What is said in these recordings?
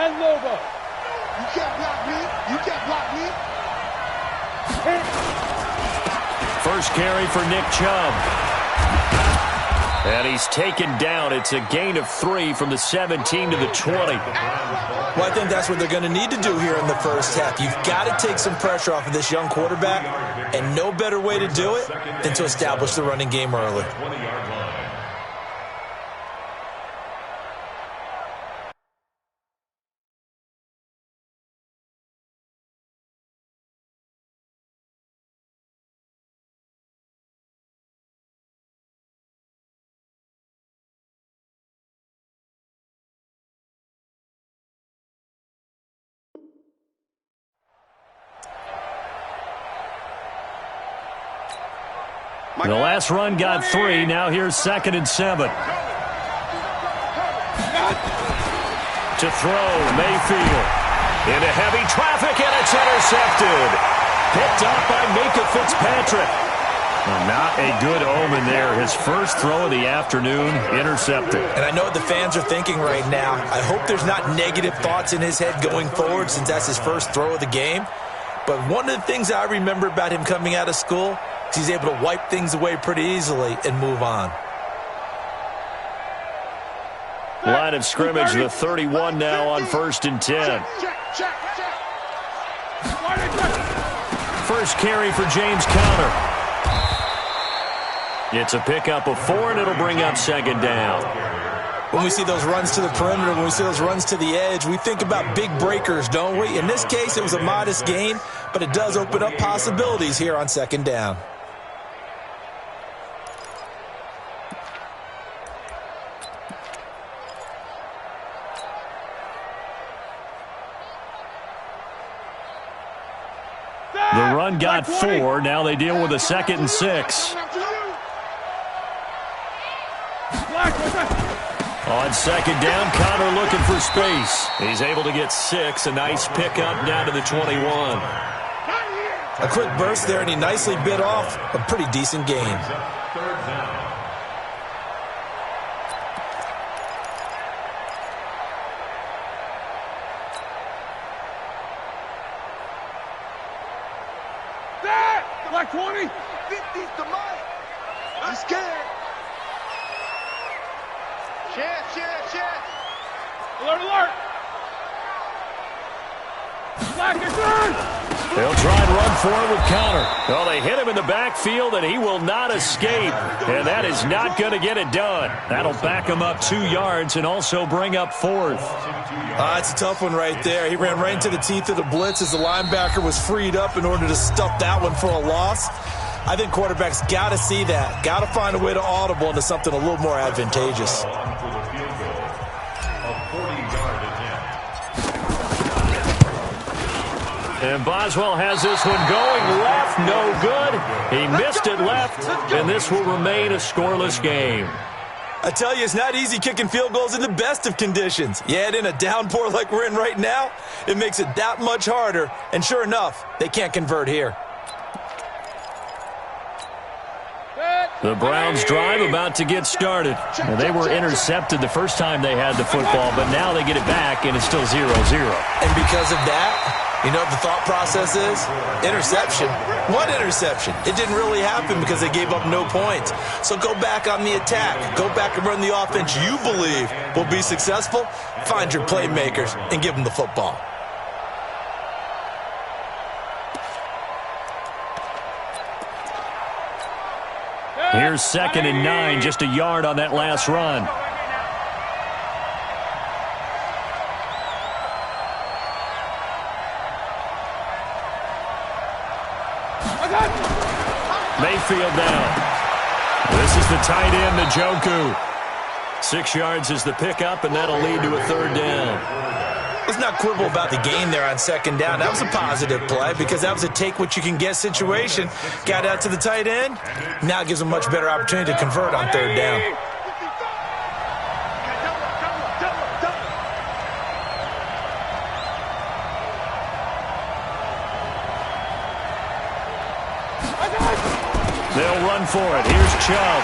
You can't block me. You can't block me. First carry for Nick Chubb. And he's taken down. It's a gain of 3 from the 17 to the 20. Well, I think that's what they're going to need to do here in the first half. You've got to take some pressure off of this young quarterback, and no better way to do it than to establish the running game early. The last run got 3. Now here's 2nd and 7. To throw, Mayfield. Into heavy traffic, and it's intercepted. Picked up by Micah Fitzpatrick. Well, not a good omen there. His first throw of the afternoon, intercepted. And I know what the fans are thinking right now. I hope there's not negative thoughts in his head going forward since that's his first throw of the game. But one of the things I remember about him coming out of school, he's able to wipe things away pretty easily and move on. Line of scrimmage, the 31 now on 1st and 10. First carry for James Conner. It's a pickup of 4, and it'll bring up 2nd down. When we see those runs to the perimeter, when we see those runs to the edge, we think about big breakers, don't we? In this case, it was a modest gain, but it does open up possibilities here on 2nd down. The run got 4. Now they deal with a 2nd and 6. On 2nd down, Conner looking for space. He's able to get 6. A nice pickup down to the 21. A quick burst there, and he nicely bit off a pretty decent gain. Black 20. 50's to Mike. I'm scared. Chance. Alert. Black is third. They'll try and run for it with Conner. Well, they hit him in the backfield, and he will not escape. And that is not going to get it done. That'll back him up 2 yards and also bring up 4th. It's a tough one right there. He ran right into the teeth of the blitz as the linebacker was freed up in order to stuff that one for a loss. I think quarterbacks got to see that. Got to find a way to audible into something a little more advantageous. And Boswell has this one going left, no good. He missed it left, and this will remain a scoreless game. I tell you, it's not easy kicking field goals in the best of conditions. You add in a downpour like we're in right now, it makes it that much harder. And sure enough, they can't convert here. The Browns drive about to get started. Well, they were intercepted the first time they had the football, but now they get it back, and it's still 0-0. And because of that, you know what the thought process is? Interception. What interception? It didn't really happen because they gave up no points. So go back on the attack. Go back and run the offense you believe will be successful. Find your playmakers and give them the football. Here's 2nd and 9, just a yard on that last run. Mayfield down. This is the tight end, Njoku. 6 yards is the pickup, and that'll lead to a 3rd down. Let's not quibble about the gain there on 2nd down. That was a positive play because that was a take-what-you-can-get situation. Got out to the tight end. Now gives a much better opportunity to convert on 3rd down. They'll run for it. Here's Chubb.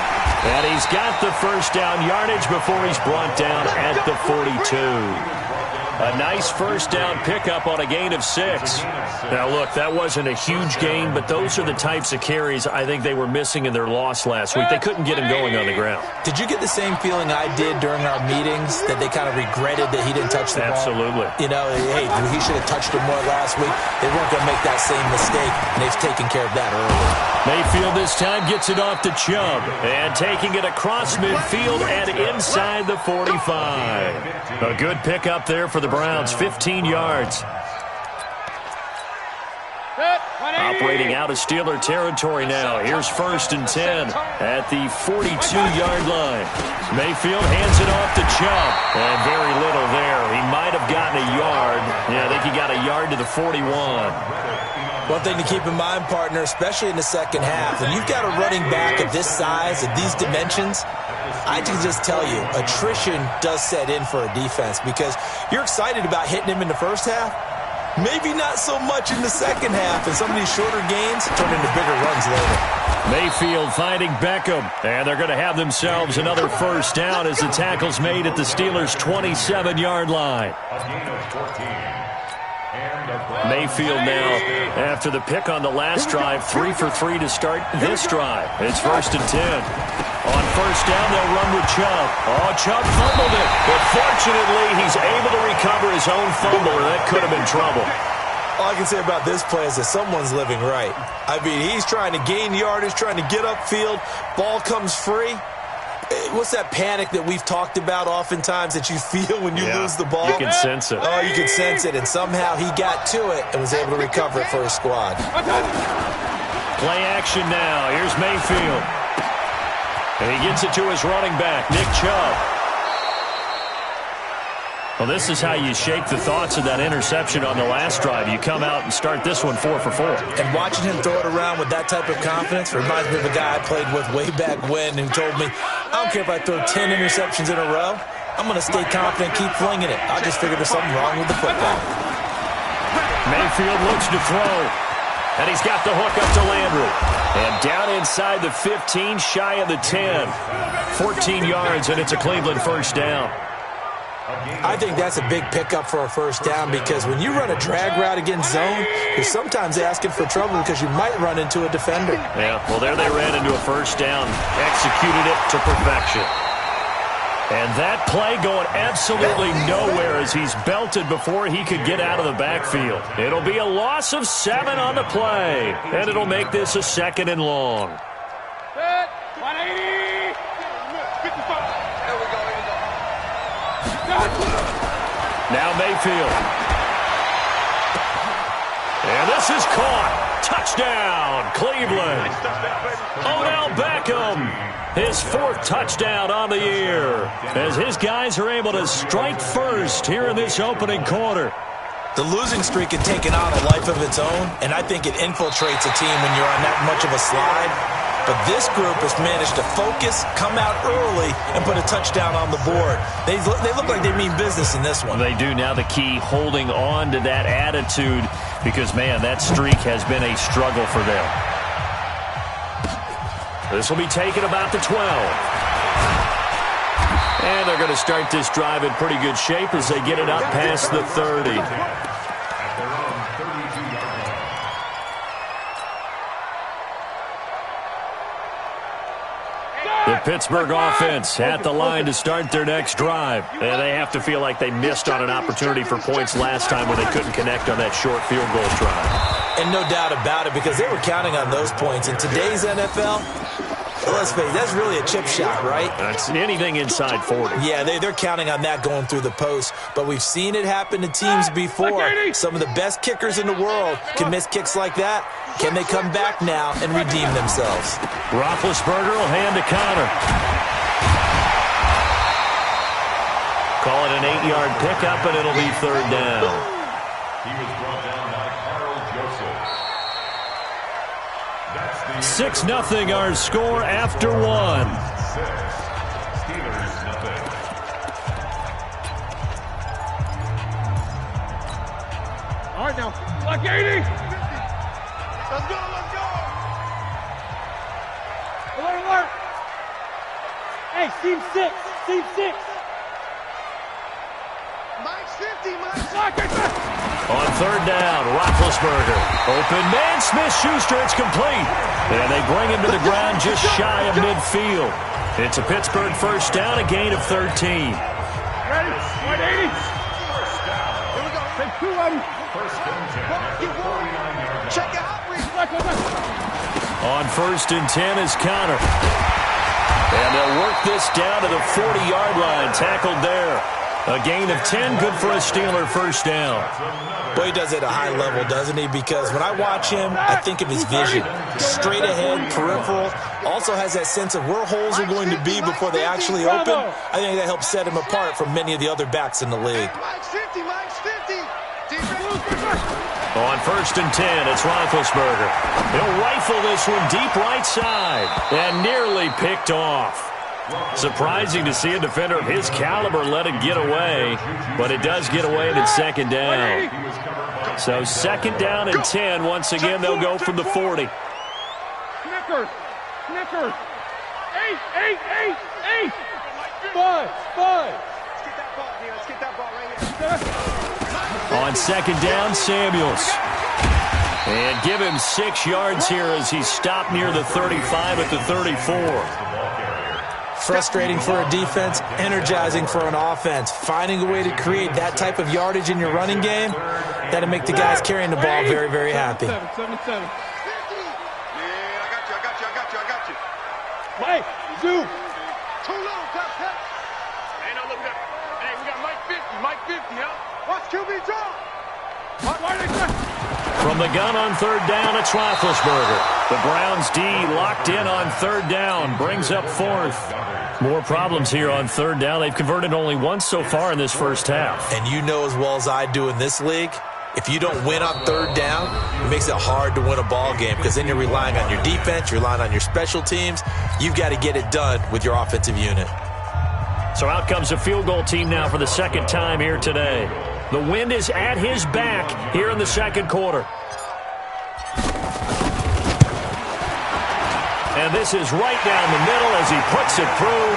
And he's got the 1st down yardage before he's brought down at the 42. A nice first down pickup on a gain of 6. Now, look, that wasn't a huge gain, but those are the types of carries I think they were missing in their loss last week. They couldn't get him going on the ground. Did you get the same feeling I did during our meetings, that they kind of regretted that he didn't touch the ball? Absolutely. You know, hey, he should have touched it more last week. They weren't going to make that same mistake, and they've taken care of that early. Mayfield this time gets it off to Chubb, and taking it across midfield and inside the 45. A good pickup there for the Browns, 15 yards. Operating out of Steeler territory now. Here's 1st and 10 at the 42-yard line. Mayfield hands it off to Chubb, and very little there. He might have gotten a yard. Yeah, I think he got a yard to the 41. One thing to keep in mind, partner, especially in the second half, when you've got a running back of this size, of these dimensions, I can just tell you, attrition does set in for a defense, because you're excited about hitting him in the first half. Maybe not so much in the second half, and some of these shorter gains turn into bigger runs later. Mayfield finding Beckham, and they're going to have themselves another first down as the tackle's made at the Steelers' 27-yard line. Mayfield now, after the pick on the last drive, 3 for 3 to start this drive. It's 1st and 10. On first down, they'll run with Chubb. Oh, Chubb fumbled it. But fortunately, he's able to recover his own fumble, or that could have been trouble. All I can say about this play is that someone's living right. I mean, he's trying to gain yardage, trying to get upfield. Ball comes free. What's that panic that we've talked about oftentimes that you feel when you lose the ball? You can sense it. Oh, you can sense it, and somehow he got to it and was able to recover it for his squad. Play action now. Here's Mayfield. And he gets it to his running back, Nick Chubb. Well, this is how you shake the thoughts of that interception on the last drive. You come out and start this one 4 for 4. And watching him throw it around with that type of confidence reminds me of a guy I played with way back when who told me, I don't care if I throw 10 interceptions in a row, I'm going to stay confident, keep flinging it. I just figured there's something wrong with the football. Mayfield looks to throw. And he's got the hook up to Landry. And down inside the 15, shy of the 10. 14 yards, and it's a Cleveland first down. I think that's a big pickup for a first down, because when you run a drag route against zone, you're sometimes asking for trouble because you might run into a defender. Yeah, well, there they ran into a first down. Executed it to perfection. And that play going absolutely nowhere as he's belted before he could get out of the backfield. It'll be a loss of 7 on the play, and it'll make this a 2nd and long. 180. 55. There we go. Now Mayfield. And this is caught. Touchdown, Cleveland. Odell Beckham, his 4th touchdown on the year, as his guys are able to strike first here in this opening quarter. The losing streak had taken on a life of its own, and I think it infiltrates a team when you're on that much of a slide. But this group has managed to focus, come out early, and put a touchdown on the board. They look like they mean business in this one. They do. Now the key, holding on to that attitude, because, man, that streak has been a struggle for them. This will be taken about the 12. And they're going to start this drive in pretty good shape as they get it up past the 30. The Pittsburgh offense at the line to start their next drive. And they have to feel like they missed on an opportunity for points last time when they couldn't connect on that short field goal try. And no doubt about it, because they were counting on those points. In today's NFL, let's face it, that's really a chip shot, right? That's anything inside 40. Yeah, they're counting on that going through the post. But we've seen it happen to teams before. Some of the best kickers in the world can miss kicks like that. Can they come back now and redeem themselves? Roethlisberger will hand to Connor. Call it an 8-yard pickup, and it'll be 3rd down. He was brought down by Carl Joseph. 6-0 our score after 1. Steelers nothing. All right, now. Like 80. Let's go. Alert. Hey, team 6. On third down, Roethlisberger. Open man, Smith-Schuster, it's complete. And they bring him to the ground just shy of midfield. It's a Pittsburgh first down, a gain of 13. Ready? 180. Here we go. Take two of them. First and 10. Check out. On first and 10 is Connor. And they'll work this down to the 40-yard line. Tackled there. A gain of 10, good for a Steeler first down. Well, he does it at a high level, doesn't he? Because when I watch him, I think of his vision. Straight ahead, peripheral. Also has that sense of where holes are going to be before they actually open. I think that helps set him apart from many of the other backs in the league. On first and 10, it's Roethlisberger. He'll rifle this one deep right side and nearly picked off. Surprising to see a defender of his caliber let it get away, but it does get away and it's second down. So second down and 10. Once again, they'll go from the 40. Snickers. 8. 5. Let's get that ball right here. On second down, Samuels. And give him 6 yards here as he's stopped near the 35 at the 34. Frustrating for a defense, energizing for an offense. Finding a way to create that type of yardage in your running game, that'll make the guys carrying the ball very, very happy. 77. Yeah, I got you. Mike, zoom. Too low, cut. Hey, no, look at that. Hey, we got Mike 50, huh? Watch QB draw. From the gun on third down, it's Roethlisberger. The Browns D locked in on third down, brings up fourth. More problems here on third down. They've converted only once so far in this first half. And you know as well as I do in this league, if you don't win on third down, it makes it hard to win a ball game because then you're relying on your defense, you're relying on your special teams. You've got to get it done with your offensive unit. So out comes a field goal team now for the second time here today. The wind is at his back here in the second quarter. And this is right down the middle as he puts it through.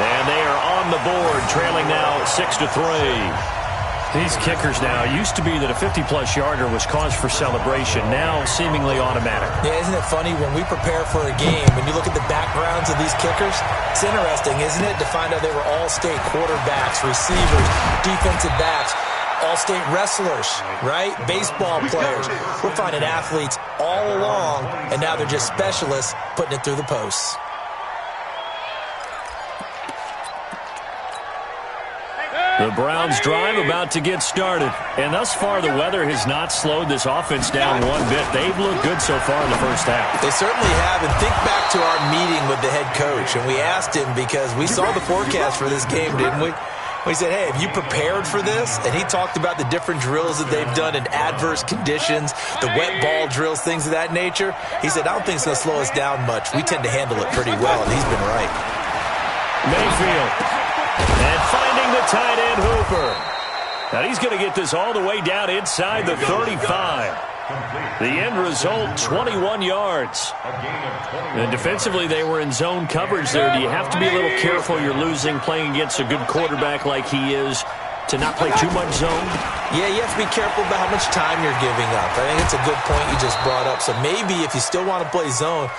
And they are on the board, trailing now 6-3. These kickers now, used to be that a 50-plus yarder was cause for celebration, now seemingly automatic. Yeah, isn't it funny when we prepare for a game, when you look at the backgrounds of these kickers, it's interesting, isn't it, to find out they were all-state quarterbacks, receivers, defensive backs, all-state wrestlers, right? Baseball players. We're finding athletes all along, and now they're just specialists putting it through the posts. The Browns drive about to get started. And thus far, the weather has not slowed this offense down one bit. They've looked good so far in the first half. They certainly have. And think back to our meeting with the head coach. And we asked him because we saw the forecast for this game, didn't we? We said, hey, have you prepared for this? And he talked about the different drills that they've done in adverse conditions, the wet ball drills, things of that nature. He said, I don't think it's going to slow us down much. We tend to handle it pretty well, and he's been right. Mayfield. And finding the tight end, Hooper. Now he's going to get this all the way down inside the 35. The end result, 21 yards. And defensively, they were in zone coverage there. Do you have to be a little careful you're losing playing against a good quarterback like he is to not play too much zone? Yeah, you have to be careful about how much time you're giving up. I think it's a good point you just brought up. So maybe if you still want to play zone,